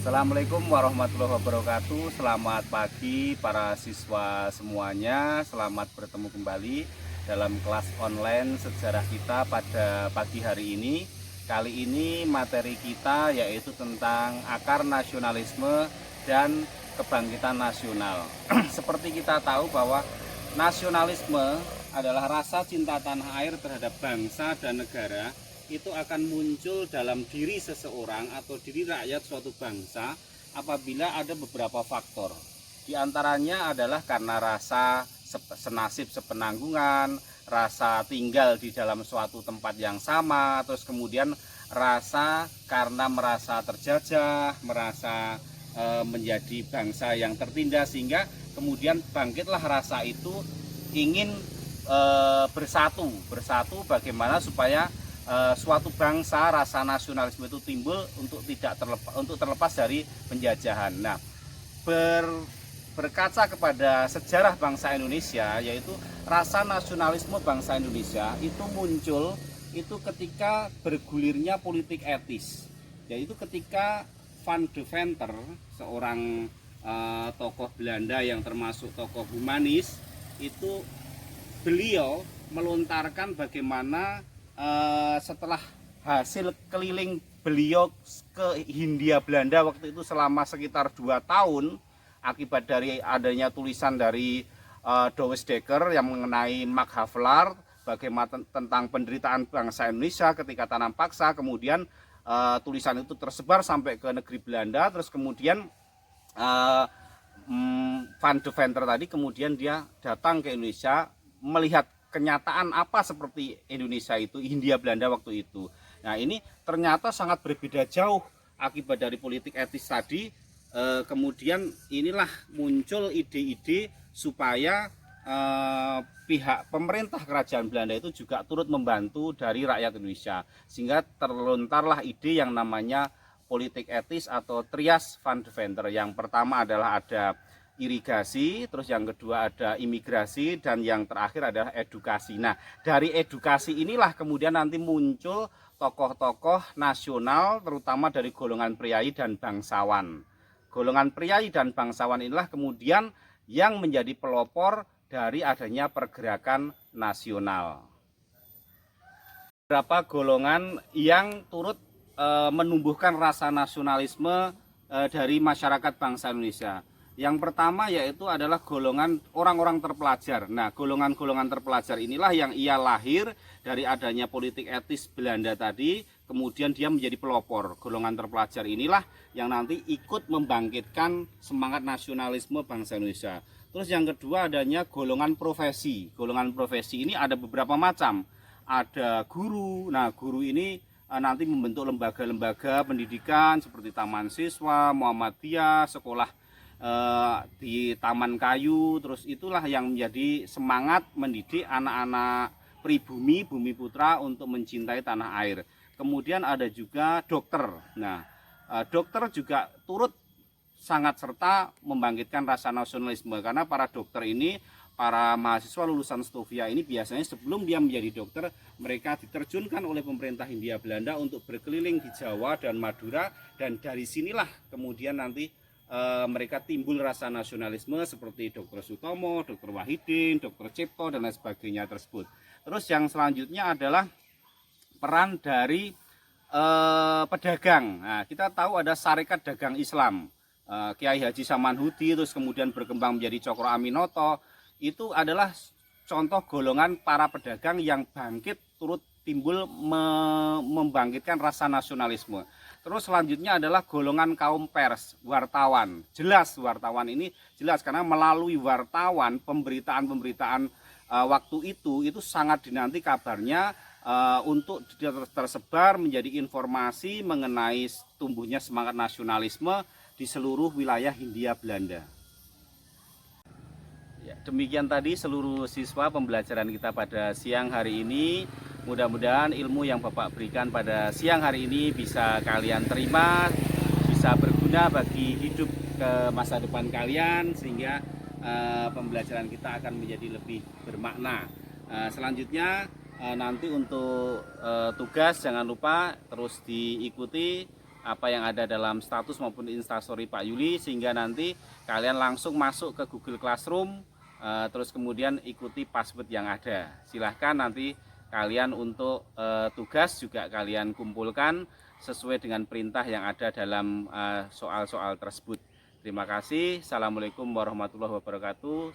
Assalamualaikum warahmatullahi wabarakatuh. Selamat pagi para siswa semuanya. Selamat bertemu kembali dalam kelas online sejarah kita pada pagi hari ini. Kali ini materi kita yaitu tentang akar nasionalisme dan kebangkitan nasional. Seperti kita tahu bahwa nasionalisme adalah rasa cinta tanah air terhadap bangsa dan negara. Itu akan muncul dalam diri seseorang atau diri rakyat suatu bangsa apabila ada beberapa faktor. Di antaranya adalah karena rasa senasib sepenanggungan, rasa tinggal di dalam suatu tempat yang sama, terus kemudian rasa karena merasa terjajah, merasa menjadi bangsa yang tertindas, sehingga kemudian bangkitlah rasa itu ingin bersatu bagaimana supaya suatu bangsa, rasa nasionalisme itu timbul untuk terlepas dari penjajahan. Nah, berkaca kepada sejarah bangsa Indonesia, yaitu rasa nasionalisme bangsa Indonesia itu muncul itu ketika bergulirnya politik etis, yaitu ketika Van Deventer, seorang tokoh Belanda yang termasuk tokoh humanis, itu beliau melontarkan bagaimana setelah hasil keliling beliau ke Hindia Belanda waktu itu selama sekitar 2 tahun akibat dari adanya tulisan dari Douwe Dekker yang mengenai Max Havelaar bagaimana tentang penderitaan bangsa Indonesia ketika tanam paksa, kemudian tulisan itu tersebar sampai ke negeri Belanda, terus kemudian Van Deventer tadi kemudian dia datang ke Indonesia melihat kenyataan apa seperti Indonesia itu, Hindia Belanda waktu itu. Nah, ini ternyata sangat berbeda jauh akibat dari politik etis tadi. Kemudian inilah muncul ide-ide supaya pihak pemerintah kerajaan Belanda itu juga turut membantu dari rakyat Indonesia, sehingga terlontarlah ide yang namanya politik etis atau Trias Van Deventer. Yang pertama adalah ada irigasi, terus yang kedua ada imigrasi, dan yang terakhir adalah edukasi. Nah, dari edukasi inilah kemudian nanti muncul tokoh-tokoh nasional, terutama dari golongan priai dan bangsawan. Golongan priai dan bangsawan inilah kemudian yang menjadi pelopor dari adanya pergerakan nasional. Beberapa golongan yang turut menumbuhkan rasa nasionalisme dari masyarakat bangsa Indonesia. Yang pertama yaitu adalah golongan orang-orang terpelajar. Nah, golongan-golongan terpelajar inilah yang ia lahir dari adanya politik etis Belanda tadi, kemudian dia menjadi pelopor. Golongan terpelajar inilah yang nanti ikut membangkitkan semangat nasionalisme bangsa Indonesia. Terus yang kedua adanya golongan profesi. Golongan profesi ini ada beberapa macam. Ada guru. Nah, guru ini nanti membentuk lembaga-lembaga pendidikan seperti taman siswa, Muhammadiyah, sekolah di Taman Kayu. Terus itulah yang menjadi semangat mendidik anak-anak pribumi, bumi putra untuk mencintai tanah air. Kemudian ada juga dokter. Nah, dokter juga turut sangat serta membangkitkan rasa nasionalisme, karena para dokter ini, para mahasiswa lulusan Stovia ini biasanya sebelum dia menjadi dokter, mereka diterjunkan oleh pemerintah Hindia Belanda untuk berkeliling di Jawa dan Madura, dan dari sinilah kemudian nanti mereka timbul rasa nasionalisme seperti Dr. Sutomo, Dr. Wahidin, Dr. Cipto, dan lain sebagainya tersebut. Terus yang selanjutnya adalah peran dari pedagang. Nah, kita tahu ada Sarekat Dagang Islam, Kiai Haji Samanhudi, terus kemudian berkembang menjadi Cokro Aminoto. Itu adalah contoh golongan para pedagang yang bangkit turut timbul membangkitkan rasa nasionalisme. Terus selanjutnya adalah golongan kaum pers, wartawan. Jelas wartawan ini jelas karena melalui wartawan pemberitaan-pemberitaan waktu itu sangat dinanti kabarnya untuk tersebar menjadi informasi mengenai tumbuhnya semangat nasionalisme di seluruh wilayah Hindia Belanda. Ya, demikian tadi seluruh siswa pembelajaran kita pada siang hari ini. Mudah-mudahan ilmu yang Bapak berikan pada siang hari ini bisa kalian terima, bisa berguna bagi hidup ke masa depan kalian, sehingga pembelajaran kita akan menjadi lebih bermakna. Selanjutnya nanti untuk tugas jangan lupa terus diikuti apa yang ada dalam status maupun instastory Pak Yuli, sehingga nanti kalian langsung masuk ke Google Classroom, terus kemudian ikuti password yang ada. Silahkan nanti kalian untuk tugas juga kalian kumpulkan sesuai dengan perintah yang ada dalam soal-soal tersebut. Terima kasih. Assalamualaikum warahmatullahi wabarakatuh.